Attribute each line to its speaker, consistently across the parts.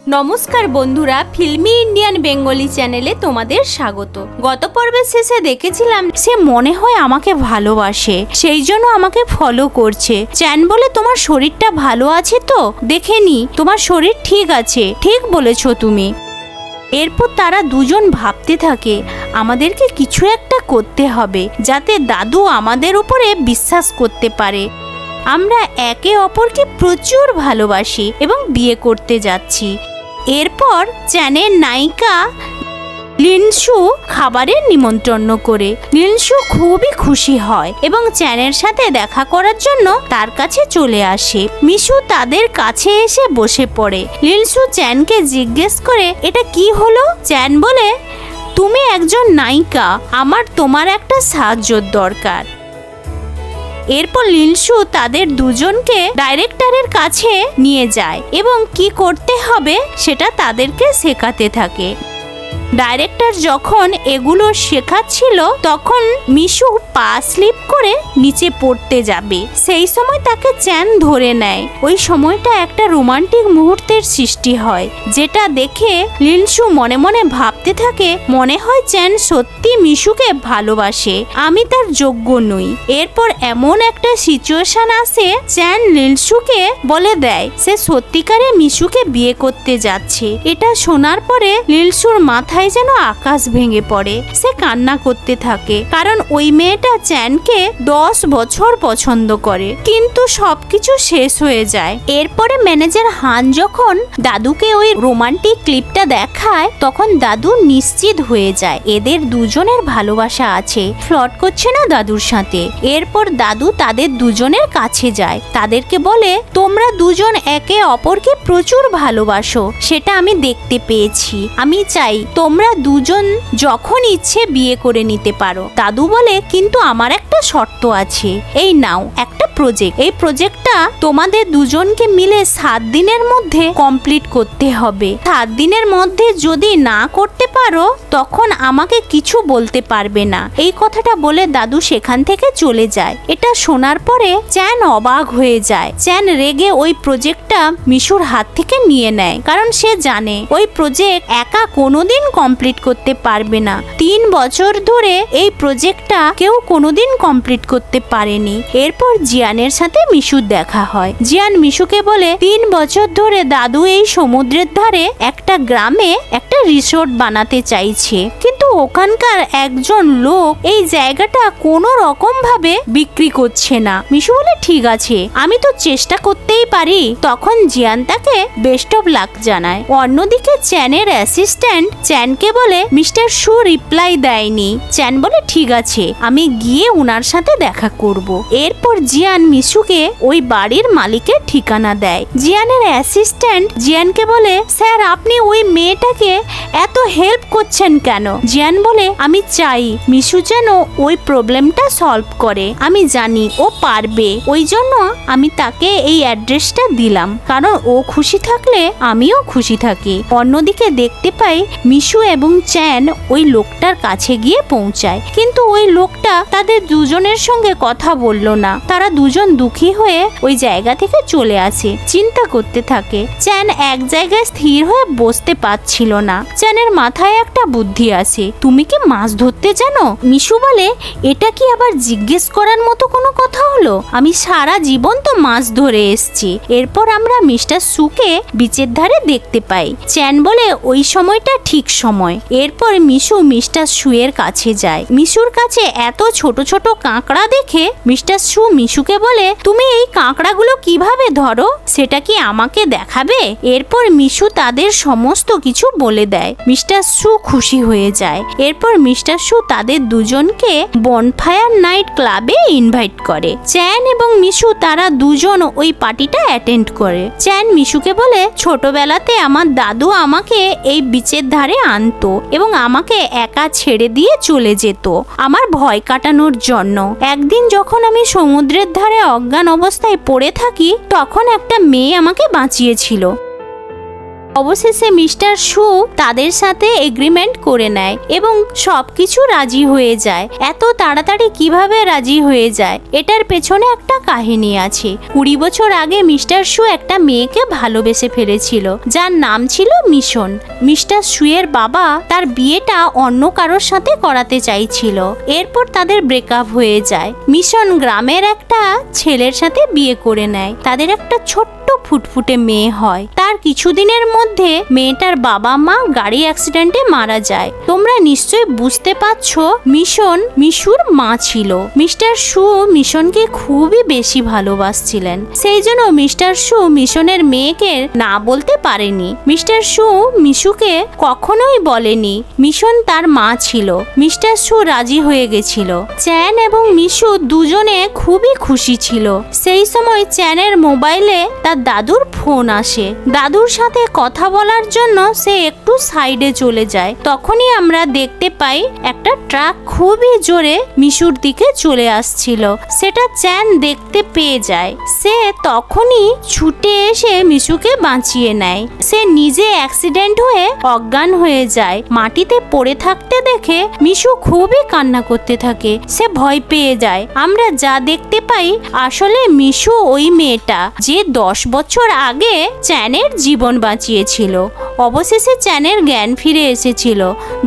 Speaker 1: নমস্কার বন্ধুরা, filmi Indian Bengali চ্যানেলে তোমাদের স্বাগত। গত পর্বের শেষে দেখেছিলাম সে মনে হয় আমাকে ভালোবাসে, সেই জন্য আমাকে ফলো করছে। চ্যান বলে, তোমার শরীরটা ভালো আছে তো? দেখে নি, তোমার শরীর ঠিক আছে। ঠিক বলেছো তুমি। এরপর তারা দুজন ভাবতে থাকে আমাদেরকে কিছু একটা করতে হবে যাতে দাদু আমাদের উপরে বিশ্বাস করতে পারে। আমরা একে অপরকে প্রচুর ভালোবাসি এবং বিয়ে করতে যাচ্ছি। এরপর চ্যানের নায়িকা লিনসু খাবারের নিমন্ত্রণ করে। লিনসু খুবই খুশি হয় এবং চ্যানের সাথে দেখা করার জন্য তার কাছে চলে আসে। মিশু তাদের কাছে এসে বসে পড়ে। লিনসু চ্যানকে জিজ্ঞেস করে, এটা কি হলো? চ্যান বলে, তুমি একজন নায়িকা, আমার তোমার একটা সাহায্যের দরকার। এরপর লিনসু তাদের দুজনকে ডাইরেক্টরের কাছে নিয়ে যায় এবং কি করতে হবে সেটা তাদেরকে শেখাতে থাকে। ডাইরেক্টর যখন এগুলো শেখাচ্ছিল তখন মিশু পা স্লিপ করে নিচে পড়তে যাবে। সেই সময় তাকে চ্যান ধরে নেয়। ওই সময়টা একটা রোমান্টিক মুহূর্তের সৃষ্টি হয়, যেটা দেখে লিনসু মনে মনে ভাবতে থাকে, মনে হয় চ্যান সত্যি মিশুকে ভালোবাসে, আমি তার যোগ্য নই। এরপর এমন একটা সিচুয়েশন আসে, চ্যান লিনসুকে বলে দেয় সে সত্যিকারে মিশুকে বিয়ে করতে যাচ্ছে। এটা শোনার পরে লিনসুর মাথায় যেন আকাশ ভেঙে পড়ে। সে কান্না করতে থাকে, কারণ ওই মেয়েটা চ্যানকে 10 বছর পছন্দ করে, কিন্তু সবকিছু শেষ হয়ে যায়। এরপরে ম্যানেজার হান যখন দাদুকে ওই রোমান্টিক ক্লিপটা দেখায় তখন দাদু নিশ্চিত হয়ে যায় এদের দুজনের ভালোবাসা আছে, ফ্লর্ট করছে না দাদুর সাথে। এরপর দাদু তাদের দুজনের কাছে যায়, তাদেরকে বলে, তোমরা দুজন একে অপরকে প্রচুর ভালোবাসো, সেটা আমি দেখতে পেয়েছি। আমি চাই তোমরা দুজন যখন ইচ্ছে বিয়ে করে নিতে পারো। দাদু বলে, কিন্তু আমার একটা শর্ত আছে। এই নাও একটা প্রজেক্ট, এই প্রজেক্টটা তোমাদের দুজনকে মিলে 7 দিনের মধ্যে কমপ্লিট করতে হবে। 7 দিনের মধ্যে যদি না করতে পারো তখন আমাকে কিছু বলতে পারবে না। এই কথাটা বলে দাদু সেখান থেকে চলে যায়। এটা শোনার পরে চ্যান অবাক হয়ে যায়। চ্যান রেগে ওই প্রজেক্টটা মিশুর হাত থেকে নিয়ে নেয়, কারণ সে জানে ওই প্রজেক্ট একা কোনোদিন কমপ্লিট করতে পারবে না। 3 বছর ধরে এই প্রজেক্টটা কেউ কোনোদিন কমপ্লিট করতে পারেনি। এরপর জিয়ানের সাথে মিশুর দেখা হয়। জিয়ান মিশুকে বলে, 3 বছর ধরে দাদু এই সমুদ্রের ধারে একটা গ্রামে একটা রিসোর্ট বানাতে চাইছে, কিন্তু ওখানকার একজন লোক এই জায়গাটা কোনো রকম ভাবে বিক্রি করছে না। মিশু বলে, ঠিক আছে, আমি তো চেষ্টা করতেই পারি। তখন জিয়ান তাকে বেস্ট অফ লাক জানায়। অন্যদিকে চ্যানের অ্যাসিস্ট্যান্ট চ্যানকে বলে, মিস্টার শু রিপ্লাই দেয়নি। চ্যান বলে, ঠিক আছে, আমি গিয়ে উনার সাথে দেখা করব। এরপর জিয়ান মিশুকে ওই বাড়ির মালিকের ঠিকানা দেয়। জিয়ানের অ্যাসিস্ট্যান্ট জিয়ানকে বলে, স্যার আপনি ওই মেয়েটাকে এত হেল্প করছেন কেন? জিয়ান বলে, আমি চাই মিশু যেন ওই প্রবলেমটা সলভ করে। আমি জানি ও পারবে, ওই জন্য আমি তাকে এই অ্যাড্রেসটা দিলাম, কারণ ও খুশি থাকলে আমিও খুশি থাকি। অন্যদিকে দেখতে পাই মিশু এবং চ্যান ওই লোকটার কাছে গিয়ে পৌঁছায়, কিন্তু ওই লোকটা তাদের দুজনের সঙ্গে কথা বলল না। তারা দুজন দুঃখী হয়ে ওই জায়গা থেকে চলে আসে, চিন্তা করতে থাকে। চ্যান এক জায়গায় স্থির হয়ে বসতে পারছিল না। চ্যানের মাথায় একটা বুদ্ধি আসে, তুমি কি মাছ ধরতে জানো? মিশু বলে, এটা কি আবার জিজ্ঞেস করার মতো কোনো কথা হলো? আমি সারা জীবন তো মাছ ধরে এসেছি। এরপর আমরা মিস্টার সুকে বিচের ধারে দেখতে পাই। চ্যান বলে, ওই সময়টা ঠিক সময়। এরপর মিশু মিস্টার সুয়ের কাছে যায়। মিশুর কাছে এত ছোট ছোট কাঁকড়া দেখে মিস্টার সু মিশুকে বলে, তুমি এই কাঁকড়াগুলো কিভাবে ধরো সেটা কি আমাকে দেখাবে? এরপর মিশু তাদের সমস্ত কিছু বলে দেয়। মিস্টার সু খুশি হয়ে যায়। এরপর মিস্টার সু তাদের দুজনকে বনফায়ার নাইট ক্লাবে ইনভাইট করে। চ্যান এবং মিশু তারা দুজন ওই পার্টিটা অ্যাটেন্ড করে। চ্যান মিশুকে বলে, ছোটবেলাতে আমার দাদু আমাকে এই বিচের ধারে আনতো এবং আমাকে একা ছেড়ে দিয়ে চলে যেত আমার ভয় কাটানোর জন্য। একদিন যখন আমি সমুদ্রের ধারে অজ্ঞান অবস্থায় পড়ে থাকি তখন একটা মেয়ে আমাকে বাঁচিয়েছিল। অবশেষে মিস্টার সু তাদের সাথে এগ্রিমেন্ট করে নেয় এবং সবকিছু রাজি হয়ে যায়। এত তাড়াতাড়ি কিভাবে রাজি হয়ে যায়, এটার পেছনে একটা কাহিনী আছে। 20 বছর আগে মিস্টার সু একটা মেয়েকে ভালোবেসে ফেলেছিল, যার নাম ছিল মিশন। মিস্টার সুয়ের বাবা তার বিয়েটা অন্য কারোর সাথে করাতে চাইছিল। এরপর তাদের ব্রেকআপ হয়ে যায়। মিশন গ্রামের একটা ছেলের সাথে বিয়ে করে নেয়। তাদের একটা ছোট্ট ফুটফুটে মেয়ে হয়। তার কিছুদিনের মধ্যে মেয়েটার বাবা মা গাড়ি অ্যাক্সিডেন্টে মারা যায়। তোমরা নিশ্চয়ই বুঝতে পারছো মিশন মিশুর মা ছিল। মিস্টার সু মিশনকে খুবই বেশি ভালোবাসছিলেন, সেই জন্য মিস্টার সু মিশনের মেয়েকে না বলতে পারেনি। মিস্টার সু মিশুকে কখনোই বলেনি মিশন তার মা ছিল। মিস্টার সু রাজি হয়ে গেছিল। চ্যান এবং মিশু দুজনে খুবই খুশি ছিল। সেই সময় চ্যানের মোবাইলে তার দাদুর ফোন আসে। দাদুর সাথে কথা বলার জন্য সে একটু সাইডে চলে যায়। তখনই আমরা দেখতে পাই একটা ট্রাক খুবই জোরে মিশুর দিকে চলে আসছিল। সেটা চ্যান দেখতে পেয়ে যায়। সে তখনই ছুটে এসে মিশুকে বাঁচিয়ে নেয়। সে নিজে অ্যাক্সিডেন্ট হয়ে অজ্ঞান হয়ে যায়। মাটিতে পড়ে থাকতে দেখে মিশু খুবই কান্না করতে থাকে। সে ভয় পেয়ে যায়। আমরা যা দেখতে পাই আসলে মিশু ওই মেয়েটা যে 10 বছর আগে চ্যানের জীবন বাঁচিয়েছিল। অবশেষে চ্যানের জ্ঞান ফিরে এসেছিল।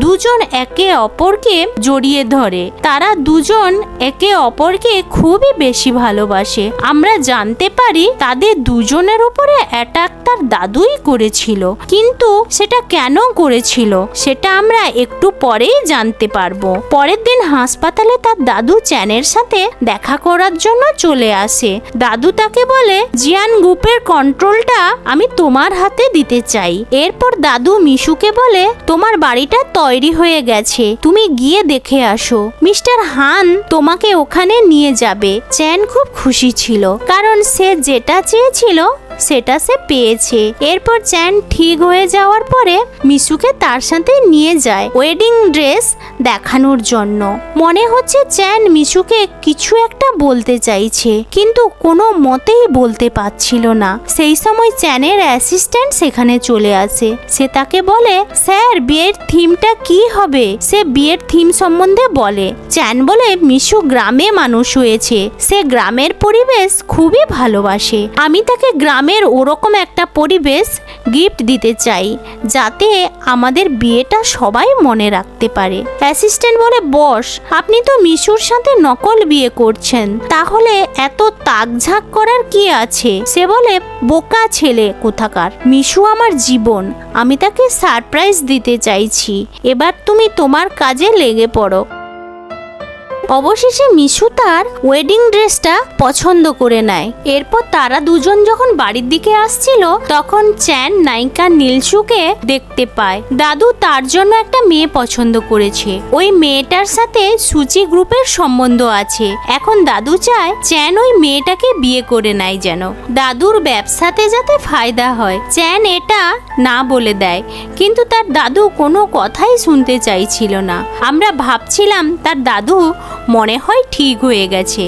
Speaker 1: দুজন একে অপরকে জড়িয়ে ধরে। তারা দুজন একে অপরকে খুবই বেশি ভালোবাসে। আমরা জানতে পারি তাদের দুজনের উপরে অ্যাটাক তার দাদুই করেছিল, কিন্তু সেটা কেন করেছিল সেটা আমরা একটু পরেই জানতে পারবো। পরের দিন হাসপাতালে তার দাদু চ্যানের সাথে দেখা করার জন্য চলে আসে। দাদু তাকে বলে জিয়ান গ্রুপের কন্ট্রোলটা আমি তোমার হাতে দিতে চাই। এরপর দাদু মিশুকে বলে তোমার বাড়িটা তৈরি হয়ে গেছে, তুমি গিয়ে দেখে আসো। মিস্টার হান তোমাকে ওখানে নিয়ে যাবে। চ্যান খুব খুশি ছিল, কারণ সে যেটা চেয়েছিল সেটা সে পেয়েছে। এরপর চ্যান ঠিক হয়ে যাওয়ার পরে মিশুকে তার সাথে নিয়ে যায় ওয়েডিং ড্রেস দেখানোর জন্য। মনে হচ্ছে চ্যান মিশুকে কিছু একটা বলতে চাইছে, কিন্তু কোনো মতেই বলতে পারছিল না। সেই সময় চ্যানের অ্যাসিস্ট্যান্ট সেখানে চলে আসে। সে তাকে বলে স্যার বিয়ের থিমটা কি হবে। সে বিয়ের থিম সম্বন্ধে বলে। চ্যান বলে মিশু গ্রামে মানুষ হয়েছে, সে গ্রামের পরিবেশ খুবই ভালোবাসে। আমি তাকে গ্রামের ওরকম একটা পরিবেশ গিফট দিতে চাই যাতে আমাদের বিয়েটা সবাই মনে রাখতে পারে। অ্যাসিস্ট্যান্ট বলে বস আপনি তো মিশুর সাথে নকল বিয়ে করছেন, তাহলে এত তাকঝাক করার কি আছে। সে বলে বোকা ছেলে কোথাকার, মিশু আমার জীবন, আমি তাকে সারপ্রাইজ দিতে চাইছি। এবার তুমি তোমার কাজে লেগে পড়ো। অবশেষে মিশু তার ওয়েডিং ড্রেসটা পছন্দ করে নেয়। এরপর তারা দুজন যখন বাড়ির দিকে আসছিল তখন চ্যান নায়িকা নীলসুকে দেখতে পায়। দাদু তার জন্য একটা মেয়ে পছন্দ করেছে। ওই মেয়েটার সাথে সুচি গ্রুপের সম্বন্ধ আছে। এখন দাদু চায় চ্যান ওই মেয়েটাকে বিয়ে করে নেয়, যেন দাদুর ব্যবসাতে যাতে ফায়দা হয়। চ্যান এটা না বলে দেয়, কিন্তু তার দাদু কোনো কথাই শুনতে চাইছিল না। আমরা ভাবছিলাম তার দাদু মনে হয় ঠিক হয়ে গেছে,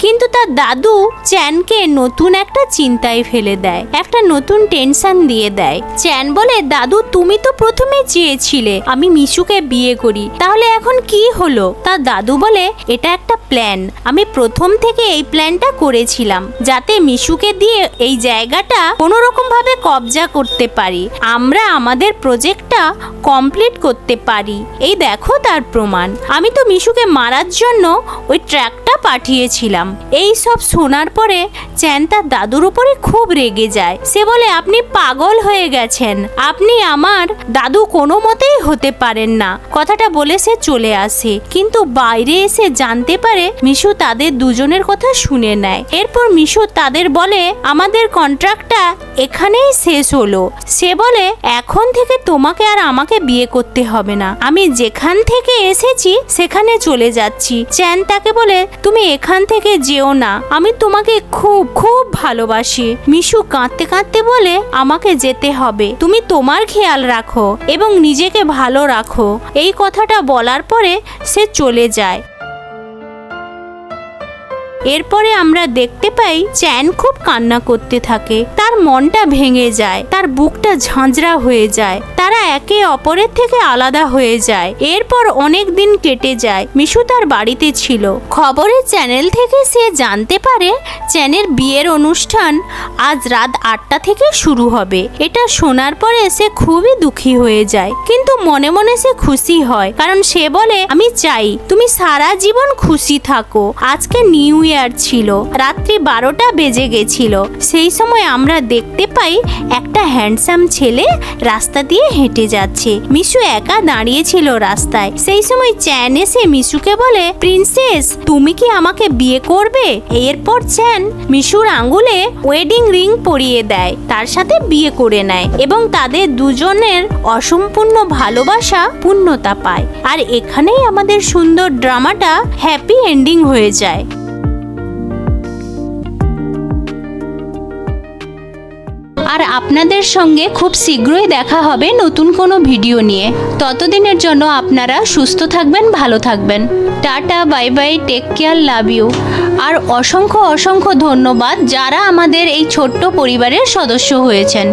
Speaker 1: কিন্তু তার দাদু চ্যানকে নতুন একটা চিন্তায় ফেলে দেয়, একটা নতুন টেনশন দিয়ে দেয়। চ্যান বলে দাদু তুমি তো প্রথমে চেয়েছিলে আমি মিশুকে বিয়ে করি, তাহলে এখন কি হলো। তার দাদু বলে এটা একটা প্ল্যান, আমি প্রথম থেকে এই প্ল্যানটা করেছিলাম যাতে মিশুকে দিয়ে এই জায়গাটা কোনো রকম ভাবে কবজা করতে পারি, আমরা আমাদের প্রজেক্টটা কমপ্লিট করতে পারি। এই দেখো তার প্রমাণ, আমি তো মিশুকে মারার জন্য ওই ট্র্যাকটা পাঠিয়েছিলাম। এই সব শোনার পরে চ্যান তার দাদুর উপরে খুব রেগে যায়। সে বলে আপনি পাগল হয়ে গেছেন, আপনি আমার দাদু কোনো মতেই হতে পারেন না। কথাটা বলে সে চলে আসে, কিন্তু বাইরে এসে জানতে পারে মিশু তাদের দুজনের কথা শুনে নেয়। এরপর মিশু তাদের বলে আমাদের কন্ট্রাক্টটা এখানেই শেষ হলো। সে বলে এখন থেকে তোমাকে আর আমাকে বিয়ে করতে হবে না, আমি যেখান থেকে এসেছি সেখানে চলে যাচ্ছি। চ্যান তাকে বলে তুমি এখান থেকে যেও না, আমি তোমাকে খুব খুব ভালোবাসি। মিশু কাঁদতে কাঁদতে বলে আমাকে যেতে হবে, তুমি তোমার খেয়াল রাখো এবং নিজেকে ভালো রাখো। এই কথাটা বলার পরে সে চলে যায়। এরপরে আমরা দেখতে পাই চ্যান খুব কান্না করতে থাকে, তার মনটা ভেঙে যায়, তার বুকটা ঝাঁঝরা হয়ে যায়, তারা একে অপরের থেকে আলাদা হয়ে যায়। এরপর অনেক দিন কেটে যায়। মিশু তার বাড়িতে ছিল। খবরের চ্যানেল থেকে সে জানতে পারে চ্যানের বিয়ের অনুষ্ঠান আজ রাত 8টা থেকে শুরু হবে। এটা শোনার পরে সে খুবই দুঃখী হয়ে যায়, কিন্তু মনে মনে সে খুশি হয়, কারণ সে বলে আমি চাই তুমি সারা জীবন খুশি থাকো। আজকে নিউ ইয়ার ছিল, রাত্রি 12টা বেজে গেছিল। সেই সময় আমরা দেখতে পাই একটা হ্যান্ডসাম ছেলে রাস্তা দিয়ে হেঁটে যাচ্ছে। মিশু একা দাঁড়িয়েছিল রাস্তায়। সেই সময় চ্যান এসে মিশুকে বলে, প্রিন্সেস তুমি কি আমাকে বিয়ে করবে? এরপর চ্যান মিশুর আঙ্গুলে ওয়েডিং রিং পরিয়ে দেয়, তার সাথে বিয়ে করে নেয় এবং তাদের দুজনের অসম্পূর্ণ ভালোবাসা পূর্ণতা পায়। আর এখানেই আমাদের সুন্দর ড্রামাটা হ্যাপি এন্ডিং হয়ে যায়। আর আপনাদের সঙ্গে খুব শীঘ্রই দেখা হবে নতুন কোনো ভিডিও নিয়ে। ততদিনের জন্য আপনারা সুস্থ থাকবেন, ভালো থাকবেন। Tata, bye bye, take care, love you. আর অসংখ্য অসংখ্য ধন্যবাদ যারা আমাদের এই ছোট্ট পরিবারের সদস্য হয়েছেন।